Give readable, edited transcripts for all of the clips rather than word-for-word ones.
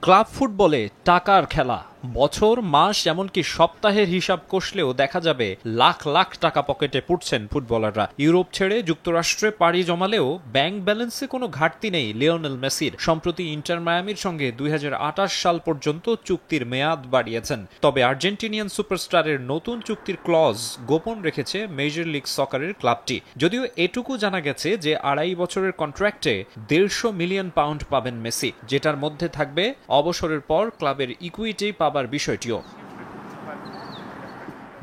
Club ফুটবলে টাকার খেলা বছর মাস এমনকি সপ্তাহের হিসাব কষলেও দেখা যাবে লাখ লাখ টাকা পকেটে পুড়ছেন ফুটবলাররা। ইউরোপ ছেড়ে যুক্তরাষ্ট্রে পাড়ি জমালেও ব্যাংক ব্যালেন্সে কোনো ঘাটতি নেই লিওনেল মেসির। সম্প্রতি ইন্টার মায়ামির সঙ্গে ২০২৮ সাল পর্যন্ত চুক্তির মেয়াদ বাড়িয়েছেন। তবে আর্জেন্টিনিয়ান সুপারস্টারের নতুন চুক্তির ক্লজ গোপন রেখেছে মেজর লিগ সকারের ক্লাবটি। যদিও এটুকু জানা গেছে যে ২.৫ বছরের কন্ট্রাক্টে ১৫০ মিলিয়ন পাউন্ড পাবেন মেসি, যেটার মধ্যে থাকবে অবসরের পর ক্লাবের ইকুইটি পাবার বিষয়টিও।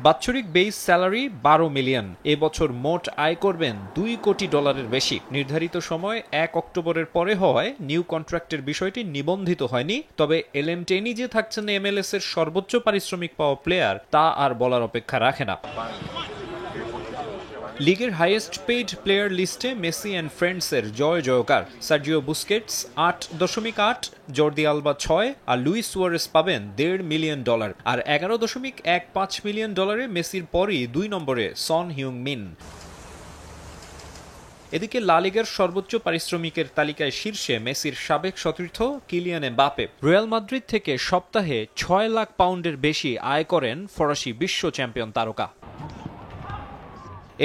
বাৎসরিক বেস স্যালারি ১২ মিলিয়ন। এবছর মোট আয় করবেন $২ কোটি বেশি। নির্ধারিত সময় ১ অক্টোবরের পরে হওয়ায় নিউ কন্ট্রাক্টের বিষয়টি নিবন্ধিত হয়নি। তবে এলএম টেনি যে থাকছেন MLS এর সর্বোচ্চ পারিশ্রমিক পাওয়া প্লেয়ার তা আর বলার অপেক্ষা রাখে না। লিগের হাইয়েস্ট পেইড প্লেয়ার লিস্টে মেসি অ্যান্ড ফ্রেন্ডসের জয় জয়কার। সার্জিও বুস্কেটস ৮.৮, জর্দি আলবা ৬ আর লুইস সুয়ারেস পাবেন $১.৫ মিলিয়ন। আর $১১.১৫ মিলিয়ন মেসির পরই ২ নম্বরে সন হিউং মিন। এদিকে লা লিগার সর্বোচ্চ পারিশ্রমিকের তালিকায় শীর্ষে মেসির সাবেক সতীর্থ কিলিয়ান এমবাপে। রিয়াল মাদ্রিদ থেকে সপ্তাহে ৬ লাখ পাউন্ডের বেশি আয় করেন ফরাসি বিশ্ব চ্যাম্পিয়ন তারকা।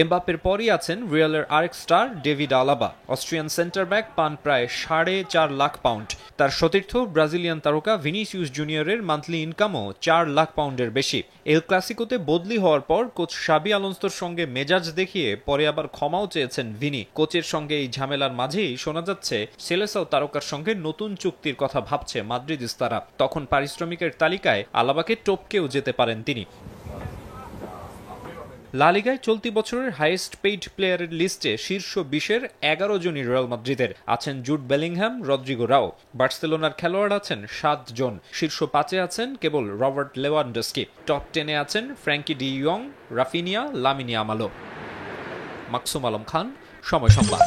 এমবাপ্পের পরই আছেন রিয়ালের আরেক star David Alaba. Austrian centre back পান প্রায় ৪.৫ লাখ পাউন্ড। তার সতীর্থ ব্রাজিলিয়ান তারকা ভিনিসিয়াস জুনিয়রের মান্থলি ইনকামও ৪ লাখ পাউন্ডের বেশি। এল ক্লাসিকোতে বদলি হওয়ার পর কোচ শাবি আলোনসোর সঙ্গে মেজাজ দেখিয়ে পরে আবার ক্ষমাও চেয়েছেন ভিনি। কোচের সঙ্গে এই ঝামেলার মাঝেই শোনা যাচ্ছে সেলেসাও তারকার সঙ্গে নতুন চুক্তির কথা ভাবছে মাদ্রিদিস্তারা। তখন পারিশ্রমিকের তালিকায় আলাবাকে টপকেও যেতে পারেন তিনি। লা লিগায় চলতি বছরের হাইয়েস্ট পেইড প্লেয়ারের লিস্টে শীর্ষ ২০-এর ১১ জনই রিয়াল মাদ্রিদের। আছেন জুড বেলিংহ্যাম, রদ্রিগো রাও। বার্সেলোনার খেলোয়াড় আছেন ৭ জন। শীর্ষ ৫-এ আছেন কেবল রবার্ট লেভানডস্কি। টপ 10-এ আছেন ফ্র্যাঙ্কি ডি ইয়ং, Raphinha, Lamine Yamal. Maksum Alam Khan, Somoy সংবাদ।